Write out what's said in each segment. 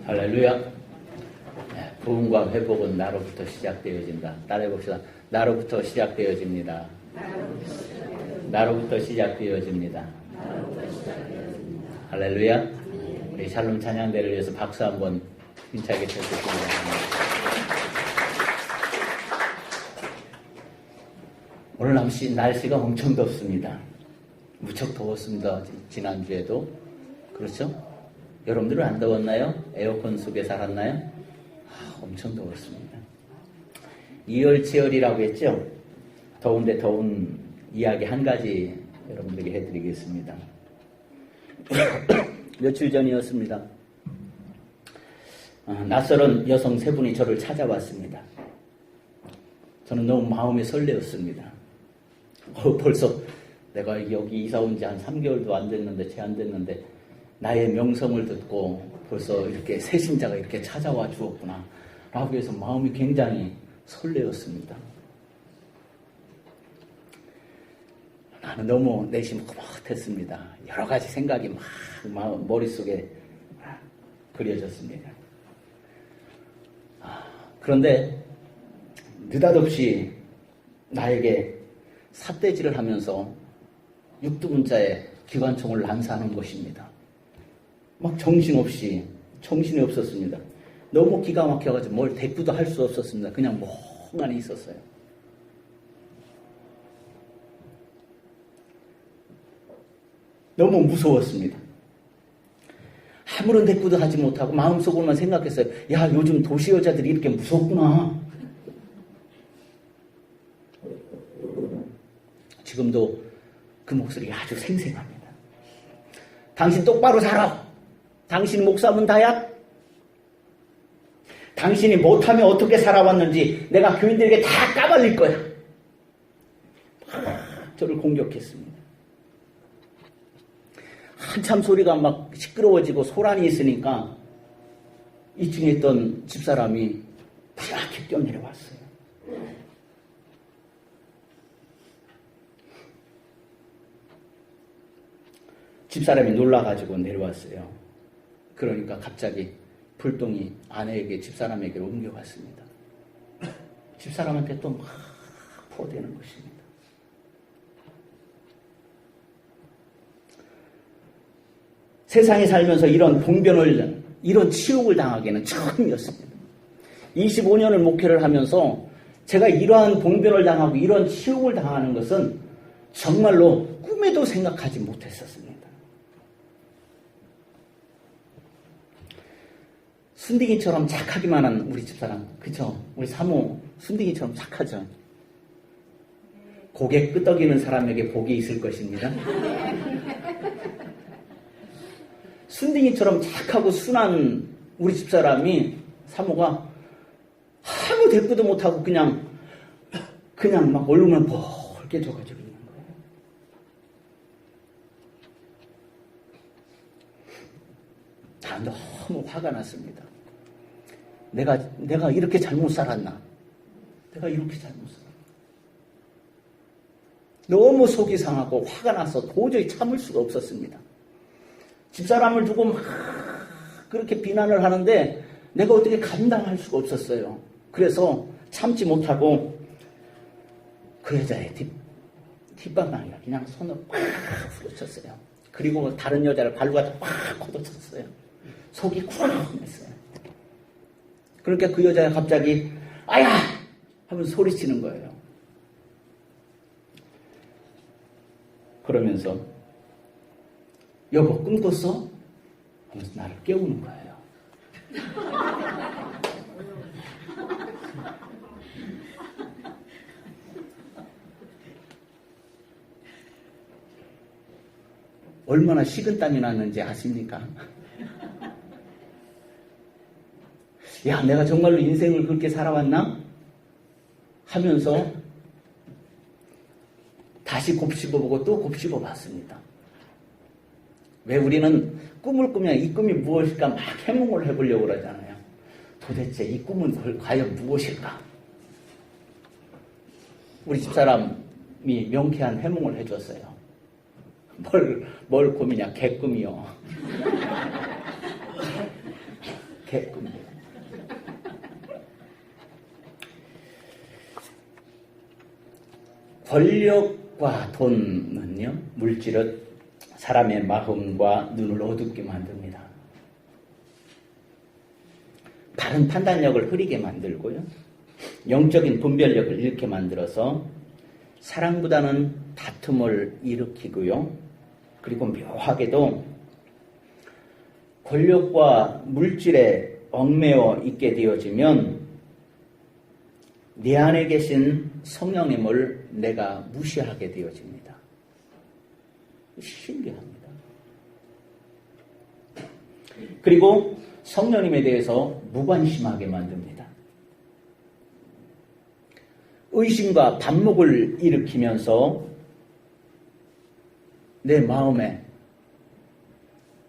할렐루야. 부흥과 회복은 나로부터 시작되어진다. 따라해봅시다. 나로부터 시작되어집니다. 나로부터 시작되어집니다. 할렐루야. 우리 샬롬 찬양대를 위해서 박수 한번 힘차게 쳐주시기 바랍니다. 오늘 날씨가 엄청 덥습니다. 무척 더웠습니다. 지난주에도. 그렇죠? 여러분들은 안 더웠나요? 에어컨 속에 살았나요? 엄청 더웠습니다. 이열치열이라고 했죠? 더운데 더운 이야기 한 가지 여러분들에게 해드리겠습니다. 며칠 전이었습니다. 낯설은 여성 세 분이 저를 찾아왔습니다. 저는 너무 마음이 설레었습니다. 벌써 내가 여기 이사 온 지 한 3개월도 안 됐는데 나의 명성을 듣고 벌써 이렇게 새신자가 이렇게 찾아와 주었구나 라고 해서 마음이 굉장히 설레었습니다. 나는 너무 내심 흐뭇했습니다. 여러 가지 생각이 막 머릿속에 그려졌습니다. 그런데 느닷없이 나에게 삿대질을 하면서 육두문자의 기관총을 난사하는 것입니다. 막 정신이 없었습니다. 너무 기가 막혀가지고 뭘 대꾸도 할 수 없었습니다. 그냥 멍하니 있었어요. 너무 무서웠습니다. 아무런 대꾸도 하지 못하고 마음속으로만 생각했어요. 야, 요즘 도시 여자들이 이렇게 무섭구나. 지금도 그 목소리가 아주 생생합니다. 당신 똑바로 살아. 당신 목사면 다야. 당신이 못하면 어떻게 살아왔는지 내가 교인들에게 다 까발릴 거야. 저를 공격했습니다. 한참 소리가 막 시끄러워지고 소란이 있으니까 2층에 있던 집사람이 부랴하게 뛰어내려왔어요. 집사람이 놀라가지고 내려왔어요. 그러니까 갑자기 불똥이 아내에게 집사람에게로 옮겨갔습니다. 집사람한테 또 막 포대는 것입니다. 세상에 살면서 이런 봉변을, 이런 치욕을 당하기는 처음이었습니다. 25년을 목회를 하면서 제가 이러한 봉변을 당하고 이런 치욕을 당하는 것은 정말로 꿈에도 생각하지 못했었습니다. 순둥이처럼 착하기만 한 우리 집사람, 그쵸? 우리 사모 순둥이처럼 착하죠? 고개 끄덕이는 사람에게 복이 있을 것입니다. 순둥이처럼 착하고 순한 우리 집사람이 사모가 아무 대꾸도 못하고 그냥 막 얼굴만 벌게 져가지고 있는 거예요. 다 너무 화가 났습니다. 내가 이렇게 잘못 살았나? 내가 이렇게 잘못 살았나? 너무 속이 상하고 화가 나서 도저히 참을 수가 없었습니다. 집사람을 두고 막 그렇게 비난을 하는데 내가 어떻게 감당할 수가 없었어요. 그래서 참지 못하고 그 여자의 뒷방망이에 그냥 손을 팍 후려쳤어요. 그리고 다른 여자를 발로 갖다 팍 걷어쳤어요. 속이 쿵했어요. 그러니까 그 여자가 갑자기 아야! 하면서 소리치는 거예요. 그러면서 여보 꿈 꿨어? 하면서 나를 깨우는 거예요. 얼마나 식은땀이 났는지 아십니까? 야, 내가 정말로 인생을 그렇게 살아왔나? 하면서 다시 곱씹어보고 또 곱씹어봤습니다. 왜 우리는 꿈을 꾸면 이 꿈이 무엇일까 막 해몽을 해보려고 그러잖아요. 도대체 이 꿈은 과연 무엇일까? 우리 집사람이 명쾌한 해몽을 해줬어요. 뭘 꿈이냐? 개꿈이요. 개꿈이에요. 권력과 돈은요, 물질은 사람의 마음과 눈을 어둡게 만듭니다. 바른 판단력을 흐리게 만들고요, 영적인 분별력을 잃게 만들어서 사랑보다는 다툼을 일으키고요, 그리고 묘하게도 권력과 물질에 얽매여 있게 되어지면 내 안에 계신 성령님을 내가 무시하게 되어집니다. 신기합니다. 그리고 성령님에 대해서 무관심하게 만듭니다. 의심과 반목을 일으키면서 내 마음에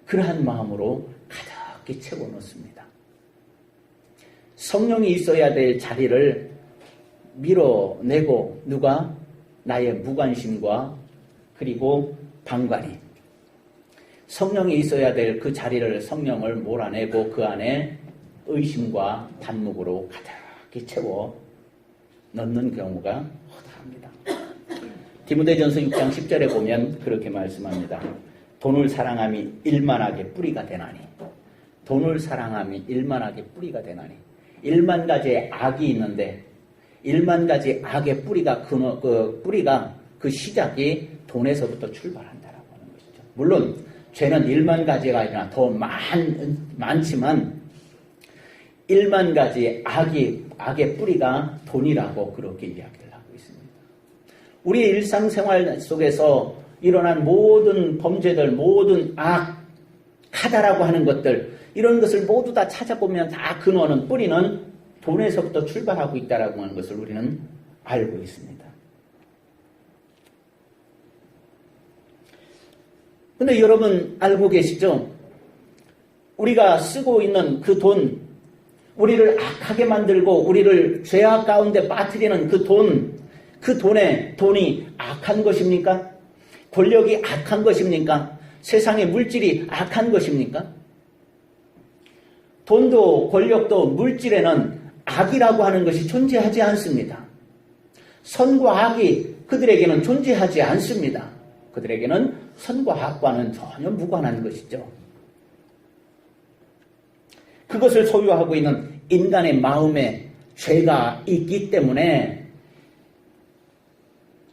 그러한 마음으로 가득히 채워놓습니다. 성령이 있어야 될 자리를 밀어내고 누가? 나의 무관심과 그리고 방관이, 성령이 있어야 될 그 자리를 성령을 몰아내고 그 안에 의심과 반목으로 가득히 채워 넣는 경우가 허다합니다. 디모데전서 6장 10절에 보면 그렇게 말씀합니다. 돈을 사랑함이 일만하게 뿌리가 되나니. 돈을 사랑함이 일만하게 뿌리가 되나니. 1만 가지의 악이 있는데 1만 가지 악의 뿌리가 그 시작이 돈에서부터 출발한다라고 하는 것이죠. 물론 죄는 1만 가지가 아니라 더 많지만 1만 가지의 악의 뿌리가 돈이라고 그렇게 이야기를 하고 있습니다. 우리의 일상생활 속에서 일어난 모든 범죄들, 모든 악하다라고 하는 것들, 이런 것을 모두 다 찾아보면 다 근원은, 뿌리는 돈에서부터 출발하고 있다라고 하는 것을 우리는 알고 있습니다. 근데 여러분 알고 계시죠? 우리가 쓰고 있는 그 돈, 우리를 악하게 만들고 우리를 죄악 가운데 빠뜨리는 그 돈이 악한 것입니까? 권력이 악한 것입니까? 세상의 물질이 악한 것입니까? 돈도 권력도 물질에는 악이라고 하는 것이 존재하지 않습니다. 선과 악이 그들에게는 존재하지 않습니다. 그들에게는 선과 악과는 전혀 무관한 것이죠. 그것을 소유하고 있는 인간의 마음에 죄가 있기 때문에,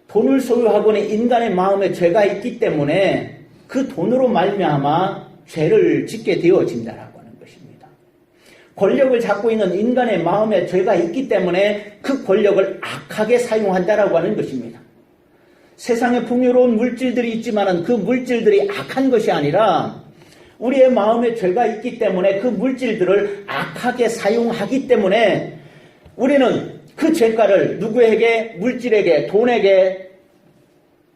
돈을 소유하고 있는 인간의 마음에 죄가 있기 때문에 그 돈으로 말미암아 죄를 짓게 되어진다라고 하는 것입니다. 권력을 잡고 있는 인간의 마음에 죄가 있기 때문에 그 권력을 악하게 사용한다라고 하는 것입니다. 세상에 풍요로운 물질들이 있지만 그 물질들이 악한 것이 아니라 우리의 마음에 죄가 있기 때문에 그 물질들을 악하게 사용하기 때문에 우리는 그 죄가를 누구에게? 물질에게, 돈에게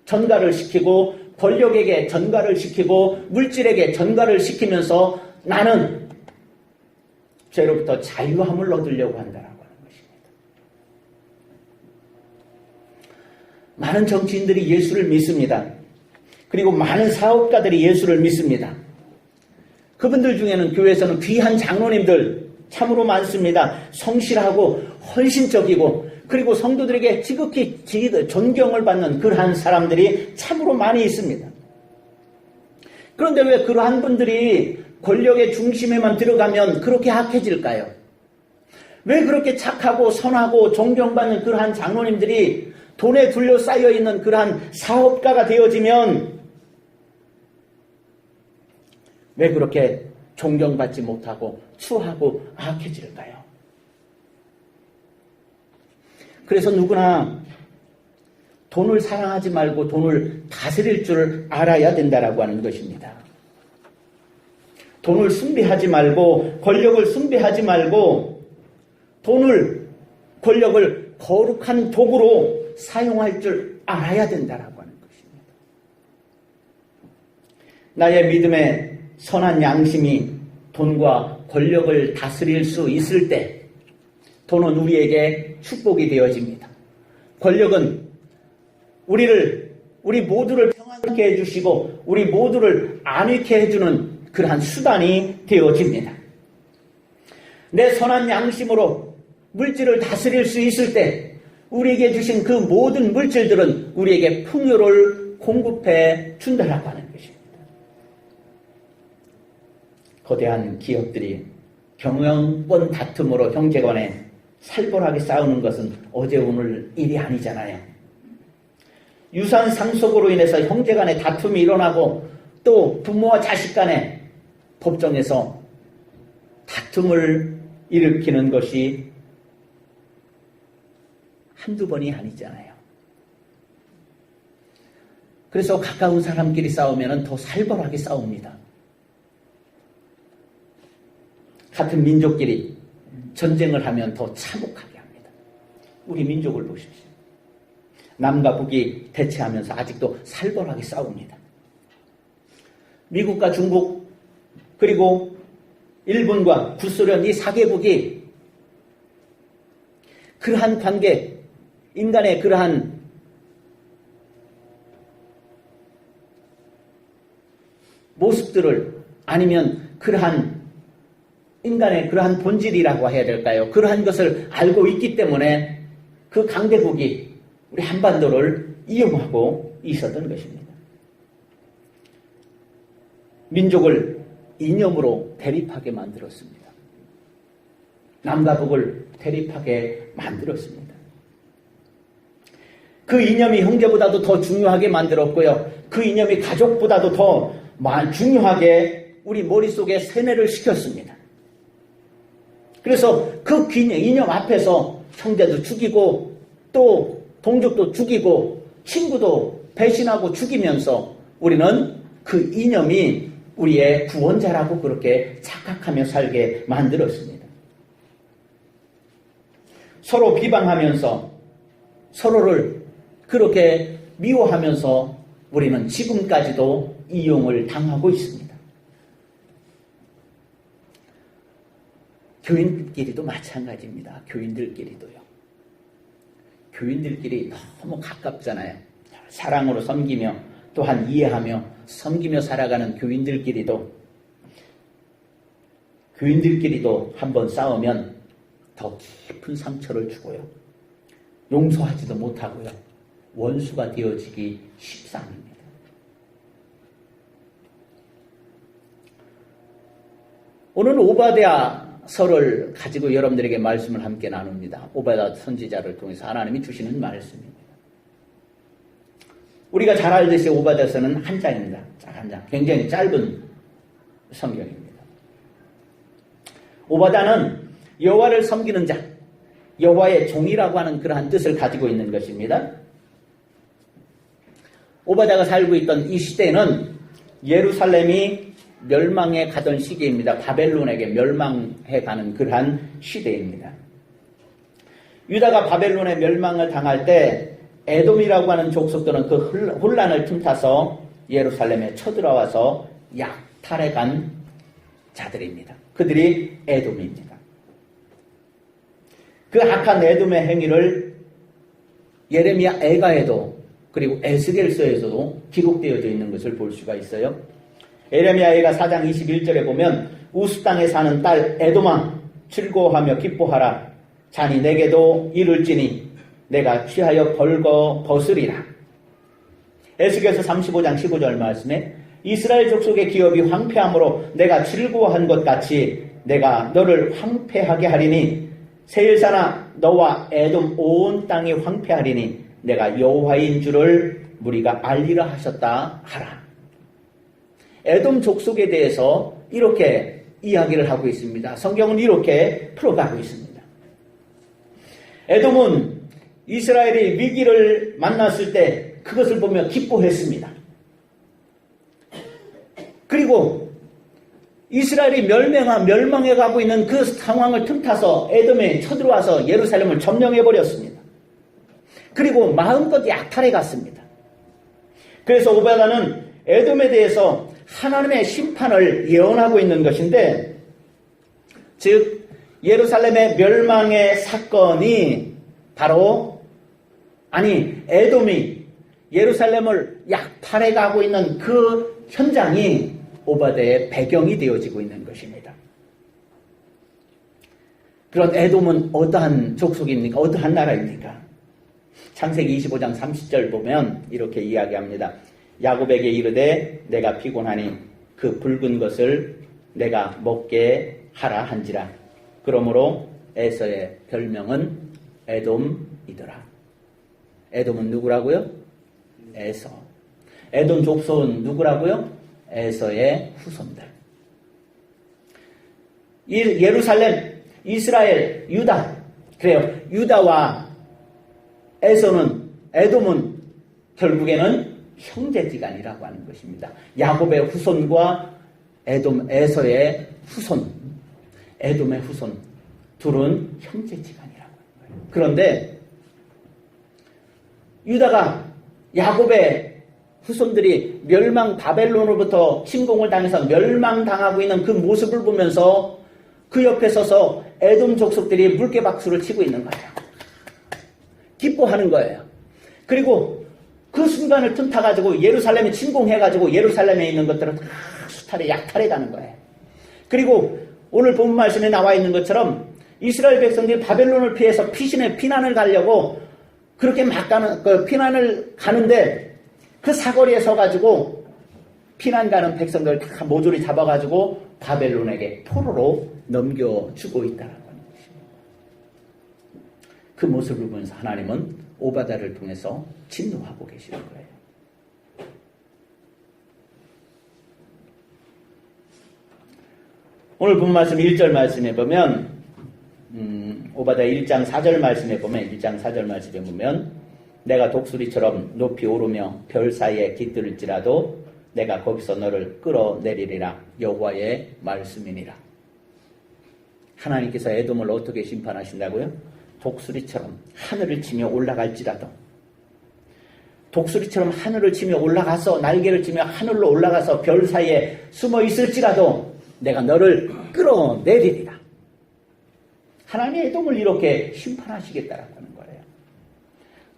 전가를 시키고, 권력에게 전가를 시키고, 물질에게 전가를 시키면서 나는 죄로부터 자유함을 얻으려고 한다라고 하는 것입니다. 많은 정치인들이 예수를 믿습니다. 그리고 많은 사업가들이 예수를 믿습니다. 그분들 중에는 교회에서는 귀한 장로님들 참으로 많습니다. 성실하고 헌신적이고 그리고 성도들에게 지극히 존경을 받는 그러한 사람들이 참으로 많이 있습니다. 그런데 왜 그러한 분들이 권력의 중심에만 들어가면 그렇게 악해질까요? 왜 그렇게 착하고 선하고 존경받는 그러한 장로님들이 돈에 둘러싸여 있는 그러한 사업가가 되어지면 왜 그렇게 존경받지 못하고 추하고 악해질까요? 그래서 누구나 돈을 사랑하지 말고 돈을 다스릴 줄 알아야 된다라고 하는 것입니다. 돈을 숭배하지 말고, 권력을 숭배하지 말고, 권력을 거룩한 도구로 사용할 줄 알아야 된다라고 하는 것입니다. 나의 믿음의 선한 양심이 돈과 권력을 다스릴 수 있을 때 돈은 우리에게 축복이 되어집니다. 권력은 우리 모두를 평안케 해주시고 우리 모두를 안위케 해주는 그러한 수단이 되어집니다. 내 선한 양심으로 물질을 다스릴 수 있을 때 우리에게 주신 그 모든 물질들은 우리에게 풍요를 공급해 준다라고 하는 것입니다. 거대한 기업들이 경영권 다툼으로 형제간에 살벌하게 싸우는 것은 어제 오늘 일이 아니잖아요. 유산 상속으로 인해서 형제간에 다툼이 일어나고 또 부모와 자식 간에 법정에서 다툼을 일으키는 것이 한두 번이 아니잖아요. 그래서 가까운 사람끼리 싸우면 더 살벌하게 싸웁니다. 같은 민족끼리 전쟁을 하면 더 참혹하게 합니다. 우리 민족을 보십시오. 남과 북이 대치하면서 아직도 살벌하게 싸웁니다. 미국과 중국 그리고 일본과 구소련 이 4개국이 그러한 관계, 인간의 그러한 모습들을 아니면 그러한 인간의 그러한 본질이라고 해야 될까요? 그러한 것을 알고 있기 때문에 그 강대국이 우리 한반도를 이용하고 있었던 것입니다. 민족을 이념으로 대립하게 만들었습니다. 남과 북을 대립하게 만들었습니다. 그 이념이 형제보다도 더 중요하게 만들었고요. 그 이념이 가족보다도 더 중요하게 우리 머릿속에 세뇌를 시켰습니다. 그래서 그 이념 앞에서 형제도 죽이고 또 동족도 죽이고 친구도 배신하고 죽이면서 우리는 그 이념이 우리의 구원자라고 그렇게 착각하며 살게 만들었습니다. 서로 비방하면서 서로를 그렇게 미워하면서 우리는 지금까지도 이용을 당하고 있습니다. 교인들끼리도 마찬가지입니다. 교인들끼리도요. 교인들끼리 너무 가깝잖아요. 사랑으로 섬기며 또한 이해하며 섬기며 살아가는 교인들끼리도 한번 싸우면 더 깊은 상처를 주고요. 용서하지도 못하고요. 원수가 되어지기 십상입니다. 오늘 오바댜서를 가지고 여러분들에게 말씀을 함께 나눕니다. 오바댜 선지자를 통해서 하나님이 주시는 말씀입니다. 우리가 잘 알듯이 오바댜서는 한 장입니다. 한 장. 굉장히 짧은 성경입니다. 오바댜는 여호와를 섬기는 자, 여호와의 종이라고 하는 그러한 뜻을 가지고 있는 것입니다. 오바댜가 살고 있던 이 시대는 예루살렘이 멸망해 가던 시기입니다. 바벨론에게 멸망해 가는 그러한 시대입니다. 유다가 바벨론에 멸망을 당할 때 에돔이라고 하는 족속들은 그 혼란을 틈타서 예루살렘에 쳐들어와서 약탈해 간 자들입니다. 그들이 에돔입니다. 그 악한 에돔의 행위를 예레미야 애가에도 그리고 에스겔서에서도 기록되어져 있는 것을 볼 수가 있어요. 예레미야 애가 4장 21절에 보면 우스 땅에 사는 딸 에돔아 즐거워하며 기뻐하라. 자니 내게도 이룰지니 내가 취하여 벌거 벗으리라. 에스겔서 35장 15절 말씀에 이스라엘 족속의 기업이 황폐함으로 내가 즐거워한 것 같이 내가 너를 황폐하게 하리니 세일사나 너와 에돔 온 땅이 황폐하리니 내가 여호와인 줄을 무리가 알리라 하셨다 하라. 에돔 족속에 대해서 이렇게 이야기를 하고 있습니다. 성경은 이렇게 풀어가고 있습니다. 에돔은 이스라엘이 위기를 만났을 때 그것을 보며 기뻐했습니다. 그리고 이스라엘이 멸망해 가고 있는 그 상황을 틈타서 에돔에 쳐들어와서 예루살렘을 점령해버렸습니다. 그리고 마음껏 약탈해 갔습니다. 그래서 오바댜는 에돔에 대해서 하나님의 심판을 예언하고 있는 것인데, 즉 예루살렘의 멸망의 사건이 바로 에돔이 예루살렘을 약탈해 가고 있는 그 현장이 오바댜의 배경이 되어지고 있는 것입니다. 그런 에돔은 어떠한 족속입니까? 어떠한 나라입니까? 창세기 25장 30절 보면 이렇게 이야기합니다. 야곱에게 이르되 내가 피곤하니 그 붉은 것을 내가 먹게 하라 한지라. 그러므로 에서의 별명은 에돔이더라. 에돔은 누구라고요? 에서. 에돔 족속은 누구라고요? 에서의 후손들. 예루살렘, 이스라엘, 유다. 그래요. 유다와 에돔은 결국에는 형제지간이라고 하는 것입니다. 야곱의 후손과 에서의 후손, 에돔의 후손 둘은 형제지간이라고 하는 거예요. 그런데 유다가 야곱의 후손들이 바벨론으로부터 침공을 당해서 멸망당하고 있는 그 모습을 보면서 그 옆에 서서 에돔 족속들이 물개박수를 치고 있는 거예요. 기뻐하는 거예요. 그리고 그 순간을 틈타가지고 예루살렘에 침공해가지고 예루살렘에 있는 것들을 다 수탈해 약탈해 가는 거예요. 그리고 오늘 본 말씀에 나와 있는 것처럼 이스라엘 백성들이 바벨론을 피해서 피난을 가려고 그렇게 피난을 가는데 그 사거리에 서가지고 피난 가는 백성들 다 모조리 잡아가지고 바벨론에게 포로로 넘겨주고 있다는 것입니다. 그 모습을 보면서 하나님은 오바다를 통해서 진노하고 계시는 거예요. 오늘 본 말씀 1절 말씀에 보면 오바다 1장 4절 말씀에 보면 내가 독수리처럼 높이 오르며 별 사이에 깃들을지라도 내가 거기서 너를 끌어내리리라. 여호와의 말씀이니라. 하나님께서 에돔을 어떻게 심판하신다고요? 독수리처럼 하늘을 치며 올라갈지라도, 독수리처럼 하늘을 치며 올라가서 날개를 치며 하늘로 올라가서 별 사이에 숨어 있을지라도 내가 너를 끌어내리리라. 하나님의 에돔을 이렇게 심판하시겠다라고 하는 거예요.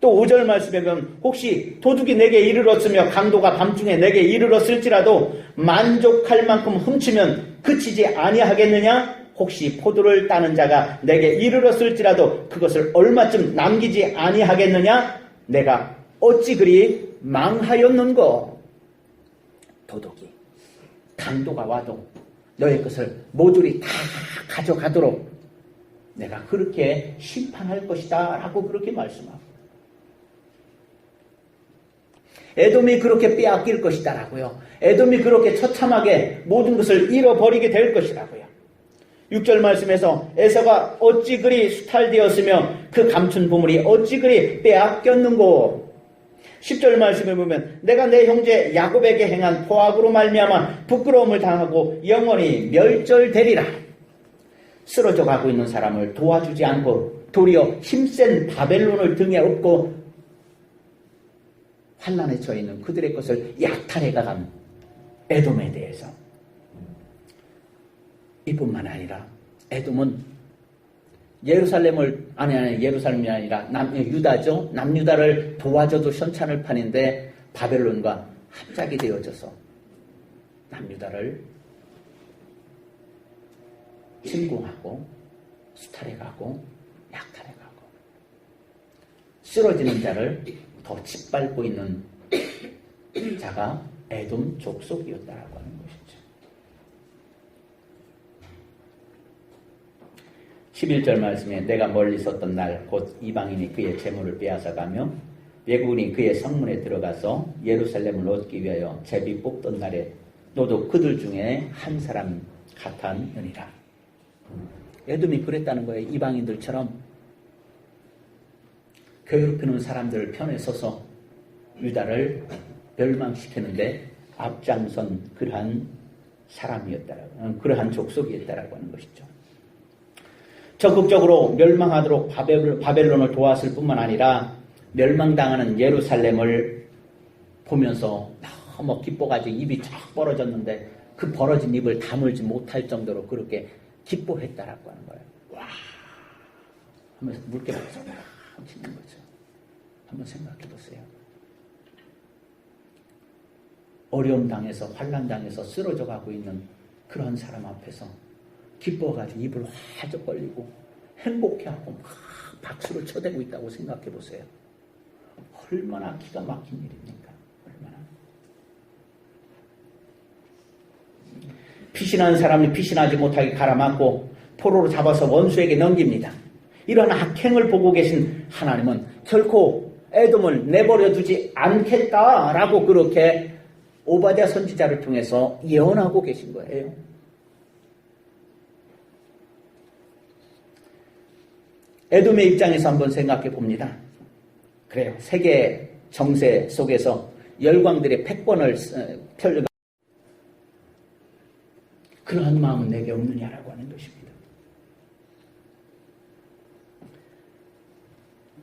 또 5절 말씀에 보면 혹시 도둑이 내게 이르렀으며 강도가 밤중에 내게 이르렀을지라도 만족할 만큼 훔치면 그치지 아니하겠느냐? 혹시 포도를 따는 자가 내게 이르렀을지라도 그것을 얼마쯤 남기지 아니하겠느냐? 내가 어찌 그리 망하였는고? 도둑이, 강도가 와도 너의 것을 모조리 다 가져가도록 내가 그렇게 심판할 것이다 라고 그렇게 말씀하고, 에돔이 그렇게 빼앗길 것이다 라고요. 에돔이 그렇게 처참하게 모든 것을 잃어버리게 될 것이라고요. 6절 말씀에서 에서가 어찌 그리 수탈되었으며 그 감춘 보물이 어찌 그리 빼앗겼는고. 10절 말씀에 보면 내가 내 형제 야곱에게 행한 포악으로 말미암아 부끄러움을 당하고 영원히 멸절되리라. 쓰러져 가고 있는 사람을 도와주지 않고 도리어 힘센 바벨론을 등에 업고 환난에 처해 있는 그들의 것을 약탈해 가간 에돔에 대해서, 이뿐만 아니라 에돔은 예루살렘이 아니라 유다죠. 남유다를 도와줘도 현찬을 판인데 바벨론과 합작이 되어져서 남유다를 침공하고 수탈해가고 약탈해가고 쓰러지는 자를 더 짓밟고 있는 자가 에돔 족속이었다라고 하는 것이죠. 11절 말씀에 내가 멀리 섰던 날 곧 이방인이 그의 재물을 빼앗아가며 외국인이 그의 성문에 들어가서 예루살렘을 얻기 위하여 제비 뽑던 날에 너도 그들 중에 한 사람 같았느니라. 에돔이 그랬다는 거예요. 이방인들처럼 괴롭히는 사람들 편에 서서 유다를 멸망시키는데 앞장선 그러한 그러한 족속이었다라고 하는 것이죠. 적극적으로 멸망하도록 바벨론을 도왔을 뿐만 아니라 멸망당하는 예루살렘을 보면서 너무 기뻐가지고 입이 쫙 벌어졌는데 그 벌어진 입을 다물지 못할 정도로 그렇게 기뻐했다라고 하는 거예요. 와 하면서 물개박수 치는 거죠. 한번 생각해 보세요. 어려움 당해서 환난 당해서 쓰러져 가고 있는 그런 사람 앞에서 기뻐가지고 입을 활짝 벌리고 행복해하고 막 박수를 쳐대고 있다고 생각해 보세요. 얼마나 기가 막힌 일입니까? 얼마나. 피신한 사람이 피신하지 못하게 갈아맞고 포로로 잡아서 원수에게 넘깁니다. 이런 악행을 보고 계신 하나님은 결코 에돔을 내버려 두지 않겠다라고 그렇게 오바댜 선지자를 통해서 예언하고 계신 거예요. 에돔의 입장에서 한번 생각해 봅니다. 그래요. 세계 정세 속에서 열광들의 패권을 펼쳐 그러한 마음은 내게 없느냐라고 하는 것입니다.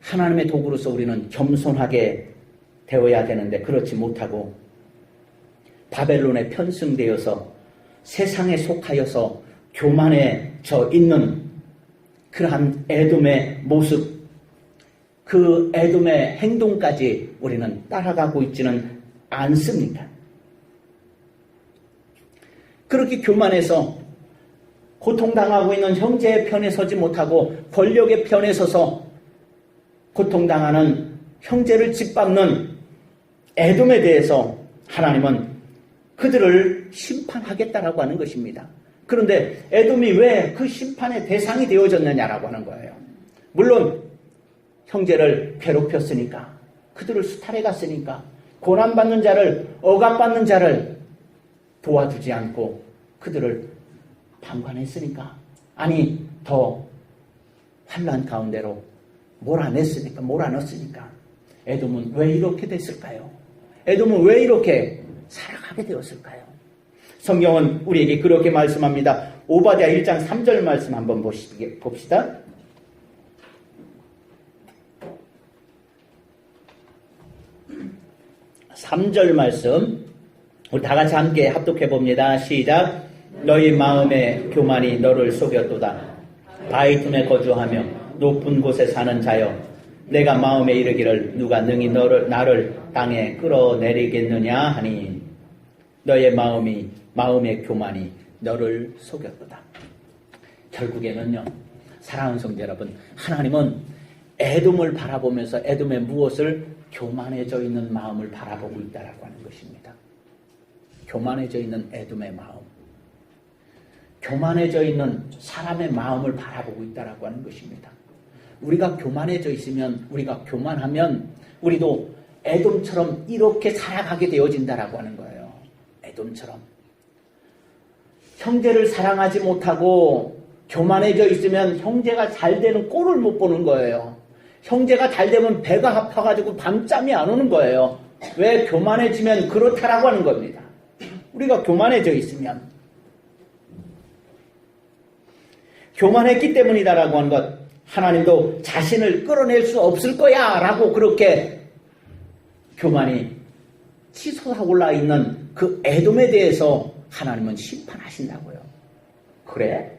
하나님의 도구로서 우리는 겸손하게 되어야 되는데 그렇지 못하고 바벨론에 편승되어서 세상에 속하여서 교만해져 있는 그러한 에돔의 모습, 그 에돔의 행동까지 우리는 따라가고 있지는 않습니다. 그렇게 교만해서 고통당하고 있는 형제의 편에 서지 못하고 권력의 편에 서서 고통당하는 형제를 짓밟는 에돔에 대해서 하나님은 그들을 심판하겠다라고 하는 것입니다. 그런데 에돔이 왜 그 심판의 대상이 되어졌느냐라고 하는 거예요. 물론 형제를 괴롭혔으니까, 그들을 수탈해 갔으니까, 고난받는 자를, 억압받는 자를 도와주지 않고 그들을 방관했으니까, 아니 더 환난 가운데로 몰아넣었으니까 에돔은 왜 이렇게 됐을까요? 에돔은 왜 이렇게 살아가게 되었을까요? 성경은 우리에게 그렇게 말씀합니다. 오바댜 1장 3절 말씀 한번 봅시다. (3절) 말씀 우리 다 같이 함께 합독해 봅니다. 시작. 너희 마음의 교만이 너를 속였도다. 바위 틈에 거주하며 높은 곳에 사는 자여, 내가 마음에 이르기를 누가 능히 나를 땅에 끌어내리겠느냐 하니 너의 마음의 교만이 너를 속였도다. 결국에는요, 사랑하는 성도 여러분, 하나님은 에돔을 바라보면서 에돔의 무엇을 교만해져 있는 마음을 바라보고 있다라고 하는 것입니다. 교만해져 있는 에돔의 마음, 교만해져 있는 사람의 마음을 바라보고 있다라고 하는 것입니다. 우리가 교만해져 있으면, 우리가 교만하면 우리도 에돔처럼 이렇게 살아가게 되어진다라고 하는 거예요. 에돔처럼. 형제를 사랑하지 못하고 교만해져 있으면 형제가 잘 되는 꼴을 못 보는 거예요. 형제가 잘 되면 배가 아파가지고 밤잠이 안 오는 거예요. 왜? 교만해지면 그렇다라고 하는 겁니다. 우리가 교만해져 있으면. 교만했기 때문이다라고 하는 것, 하나님도 자신을 끌어낼 수 없을 거야 라고 그렇게 교만이 치솟아 올라 있는 그 에돔에 대해서 하나님은 심판하신다고요. 그래?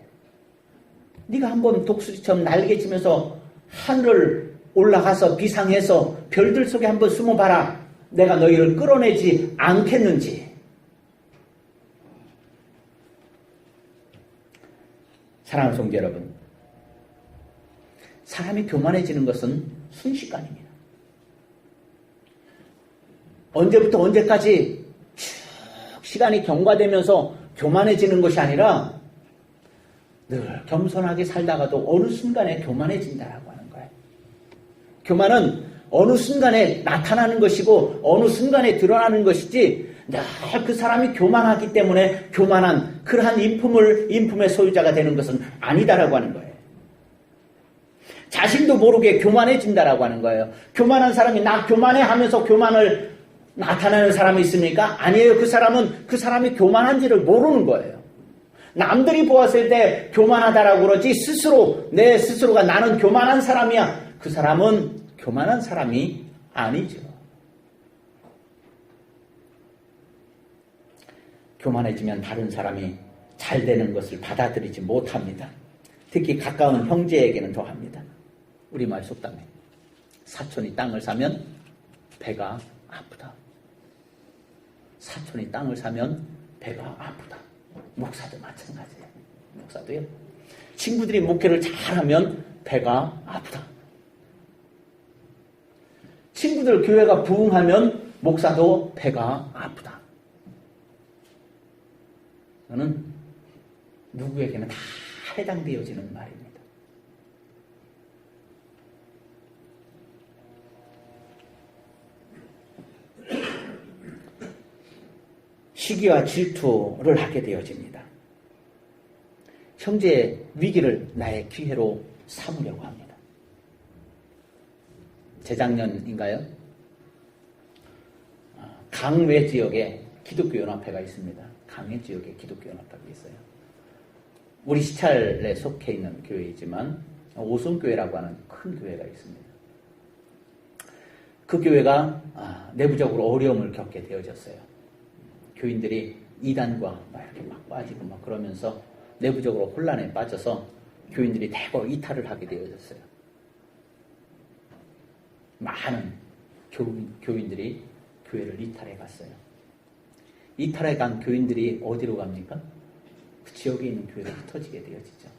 네가 한번 독수리처럼 날개치면서 하늘을 올라가서 비상해서 별들 속에 한번 숨어봐라. 내가 너희를 끌어내지 않겠는지. 사랑하는 성도 여러분, 사람이 교만해지는 것은 순식간입니다. 언제부터 언제까지 쭉 시간이 경과되면서 교만해지는 것이 아니라 늘 겸손하게 살다가도 어느 순간에 교만해진다라고 하는 거예요. 교만은 어느 순간에 나타나는 것이고 어느 순간에 드러나는 것이지, 늘 그 사람이 교만하기 때문에 교만한 그러한 인품의 소유자가 되는 것은 아니다라고 하는 거예요. 자신도 모르게 교만해진다라고 하는 거예요. 교만한 사람이 나 교만해 하면서 교만을 나타내는 사람이 있습니까? 아니에요. 그 사람이 교만한지를 모르는 거예요. 남들이 보았을 때 교만하다라고 그러지 내 스스로가 나는 교만한 사람이야. 그 사람은 교만한 사람이 아니죠. 교만해지면 다른 사람이 잘 되는 것을 받아들이지 못합니다. 특히 가까운 형제에게는 더합니다. 우리말 속담에 사촌이 땅을 사면 배가 아프다. 사촌이 땅을 사면 배가 아프다. 목사도 마찬가지예요. 목사도요. 친구들이 목회를 잘하면 배가 아프다. 친구들 교회가 부흥하면 목사도 배가 아프다. 저는 누구에게나 다 해당되어지는 말입니다. 시기와 질투를 하게 되어집니다. 형제의 위기를 나의 기회로 삼으려고 합니다. 재작년인가요? 강외 지역에 기독교연합회가 있습니다. 강외 지역에 기독교연합회가 있어요. 우리 시찰에 속해 있는 교회이지만 오송교회라고 하는 큰 교회가 있습니다. 그 교회가 내부적으로 어려움을 겪게 되어졌어요. 교인들이 이단과 이렇게 막 빠지고 막 그러면서 내부적으로 혼란에 빠져서 교인들이 대거 이탈을 하게 되어졌어요. 많은 교인들이 교회를 이탈해 갔어요. 이탈해 간 교인들이 어디로 갑니까? 그 지역에 있는 교회로 흩어지게 되어지죠.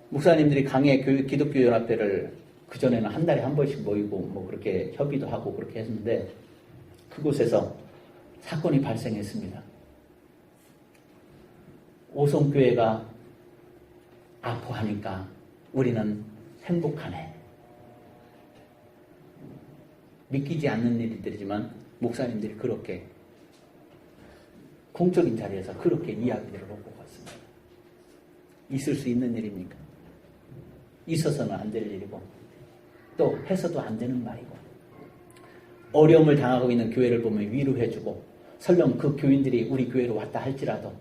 목사님들이 강해 기독교연합회를 그전에는 한 달에 한 번씩 모이고 뭐 그렇게 협의도 하고 그렇게 했는데 그곳에서 사건이 발생했습니다. 오송교회가 아파하니까 우리는 행복하네. 믿기지 않는 일들이지만 목사님들이 그렇게 공적인 자리에서 그렇게 이야기들을 하고 갔습니다. 있을 수 있는 일입니까? 있어서는 안 될 일이고 또 해서도 안 되는 말이고 어려움을 당하고 있는 교회를 보면 위로해주고 설령 그 교인들이 우리 교회로 왔다 할지라도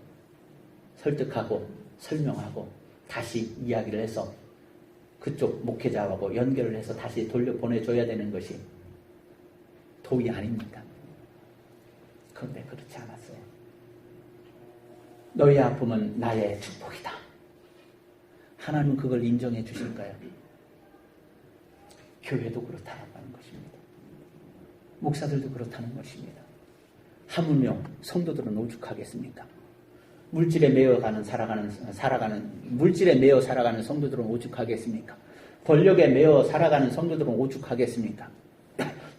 설득하고 설명하고 다시 이야기를 해서 그쪽 목회자하고 연결을 해서 다시 돌려보내줘야 되는 것이 도의 아닙니까? 그런데 그렇지 않았어요. 너의 아픔은 나의 축복이다. 하나님은 그걸 인정해 주실까요? 교회도 그렇다는 것입니다. 목사들도 그렇다는 것입니다. 하물며 성도들은 오죽하겠습니까? 물질에 매여 살아가는 성도들은 오죽하겠습니까? 권력에 매여 살아가는 성도들은 오죽하겠습니까?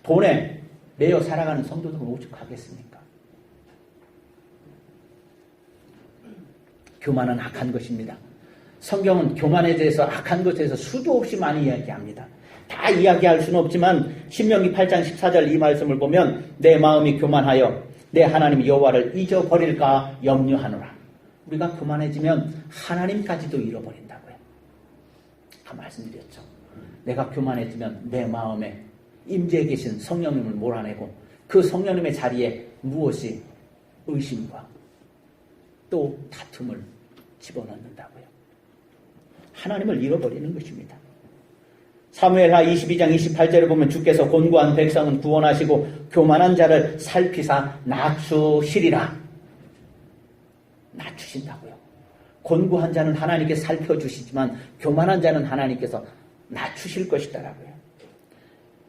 돈에 매여 살아가는 성도들은 오죽하겠습니까? 교만은 악한 것입니다. 성경은 교만에 대해서 악한 것에 대해서 수도 없이 많이 이야기합니다. 다 이야기할 수는 없지만 신명기 8장 14절 이 말씀을 보면 내 마음이 교만하여 내 하나님 여호와를 잊어버릴까 염려하노라. 우리가 교만해지면 하나님까지도 잃어버린다고요. 아까 말씀드렸죠. 내가 교만해지면 내 마음에 임재해 계신 성령님을 몰아내고 그 성령님의 자리에 무엇이 의심과 또 다툼을 집어넣는다고요. 하나님을 잃어버리는 것입니다. 사무엘하 22장 28절에 보면 주께서 곤고한 백성은 구원하시고 교만한 자를 살피사 낮추시리라. 낮추신다고요. 곤고한 자는 하나님께 살펴주시지만 교만한 자는 하나님께서 낮추실 것이다라고요.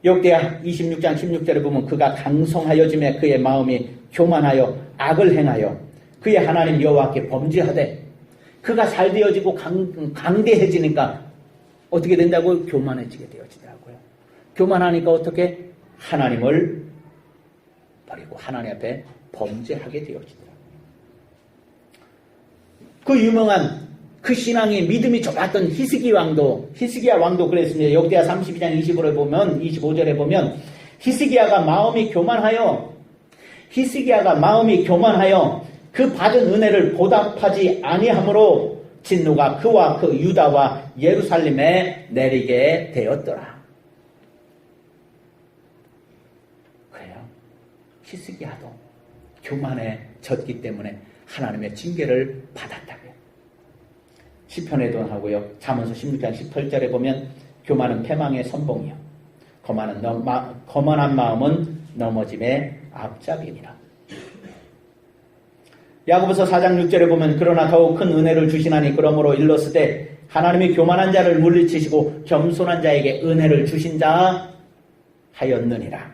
역대하 26장 16절에 보면 그가 강성하여짐에 그의 마음이 교만하여 악을 행하여 그의 하나님 여호와께 범죄하되 그가 잘되어지고 강대해지니까 어떻게 된다고요? 교만해지게 되어지더라고요. 교만하니까 어떻게? 하나님을 버리고 하나님 앞에 범죄하게 되어지더라고요. 그 유명한 그 신앙이 믿음이 좋았던 히스기야 왕도 그랬습니다. 역대하 32장 25절에 보면 히스기야가 마음이 교만하여 그 받은 은혜를 보답하지 아니하므로 진노가 그와 그 유다와 예루살렘에 내리게 되었더라. 그래요. 히스기야도 교만해졌기 때문에 하나님의 징계를 받았다고요. 시편에도 하고요. 잠언서 16장 18절에 보면 교만은 패망의 선봉이요 거만한 마음은 넘어짐의 앞잡이니라. 야고보서 4장 6절에 보면 그러나 더욱 큰 은혜를 주시나니 그러므로 일렀으되 하나님이 교만한 자를 물리치시고 겸손한 자에게 은혜를 주신 자 하였느니라.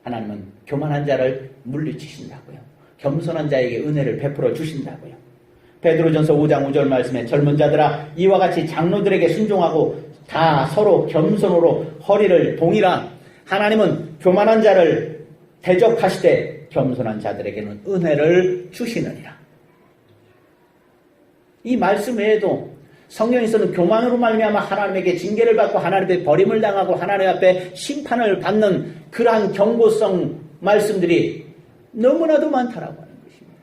하나님은 교만한 자를 물리치신다고요. 겸손한 자에게 은혜를 베풀어 주신다고요. 베드로전서 5장 5절 말씀에 젊은 자들아 이와 같이 장로들에게 순종하고 다 서로 겸손으로 허리를 동이라. 하나님은 교만한 자를 대적하시되 겸손한 자들에게는 은혜를 주시느니라. 이 말씀 외에도 성경에서는 교만으로 말미암아 하나님에게 징계를 받고 하나님의 버림을 당하고 하나님 앞에 심판을 받는 그러한 경고성 말씀들이 너무나도 많다라고 하는 것입니다.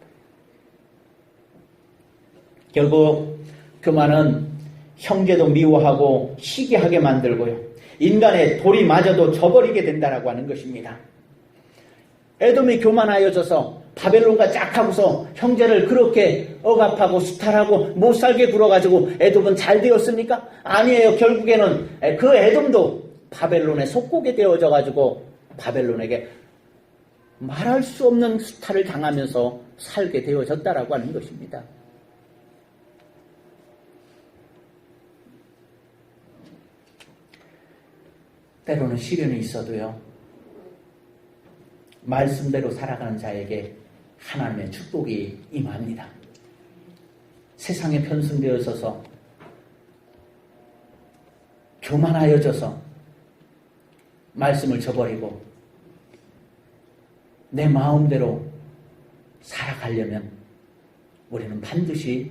결국 교만은 형제도 미워하고 시기하게 만들고요. 인간의 도리마저도 저버리게 된다라고 하는 것입니다. 에돔이 교만하여져서 바벨론과 짝하고서 형제를 그렇게 억압하고 수탈하고 못살게 굴어가지고 에돔은 잘 되었습니까? 아니에요. 결국에는 그 에돔도 바벨론에 속국게 되어져가지고 바벨론에게 말할 수 없는 수탈을 당하면서 살게 되어졌다라고 하는 것입니다. 때로는 시련이 있어도요, 말씀대로 살아가는 자에게 하나님의 축복이 임합니다. 세상에 편승되어 있어서 교만하여져서 말씀을 저버리고 내 마음대로 살아가려면 우리는 반드시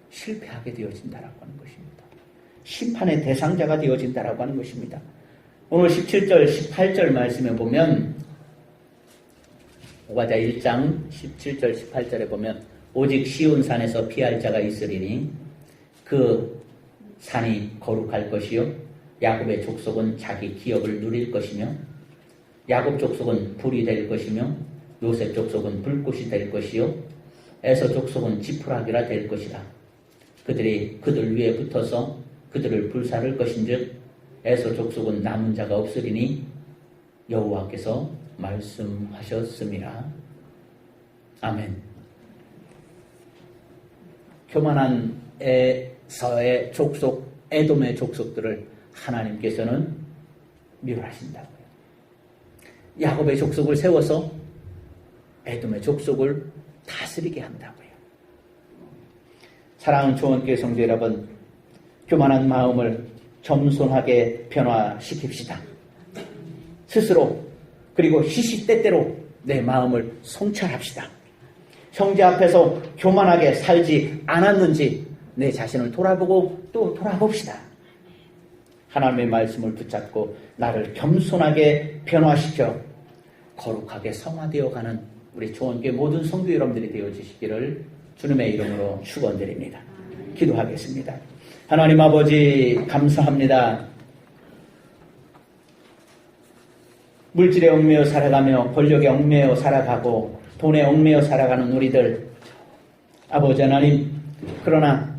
실패하게 되어진다라고 하는 것입니다. 심판의 대상자가 되어진다라고 하는 것입니다. 오늘 17절, 18절 말씀에 보면 오가자 1장 17절, 18절에 보면 오직 시온산에서 피할 자가 있으리니 그 산이 거룩할 것이요 야곱의 족속은 자기 기업을 누릴 것이며 야곱 족속은 불이 될 것이며 요셉 족속은 불꽃이 될 것이요 에서 족속은 지푸라기라 될 것이라. 그들이 그들 위에 붙어서 그들을 불사를 것인즉 에서 족속은 남은 자가 없으리니 여호와께서 말씀하셨습니다. 아멘. 교만한 에서의 족속, 에돔의 족속들을 하나님께서는 멸하신다고요. 야곱의 족속을 세워서 에돔의 족속을 다스리게 한다고요. 사랑하는 조원교회 성도 여러분, 교만한 마음을 겸손하게 변화시킵시다. 스스로 그리고 시시때때로 내 마음을 성찰합시다. 형제 앞에서 교만하게 살지 않았는지 내 자신을 돌아보고 또 돌아봅시다. 하나님의 말씀을 붙잡고 나를 겸손하게 변화시켜 거룩하게 성화되어가는 우리 조원교회 모든 성도 여러분들이 되어주시기를 주님의 이름으로 축원드립니다. 기도하겠습니다. 하나님 아버지 감사합니다. 물질에 얽매여 살아가며 권력에 얽매여 살아가고 돈에 얽매여 살아가는 우리들, 아버지 하나님, 그러나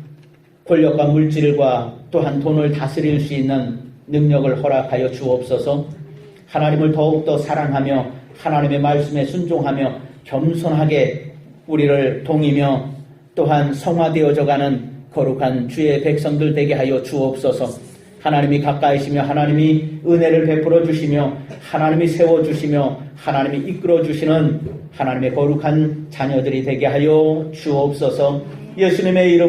권력과 물질과 또한 돈을 다스릴 수 있는 능력을 허락하여 주옵소서. 하나님을 더욱더 사랑하며 하나님의 말씀에 순종하며 겸손하게 우리를 동이며 또한 성화되어져가는 거룩한 주의 백성들 되게 하여 주옵소서. 하나님이 가까이시며 하나님이 은혜를 베풀어 주시며 하나님이 세워주시며 하나님이 이끌어 주시는 하나님의 거룩한 자녀들이 되게 하여 주옵소서. 예수님의 이름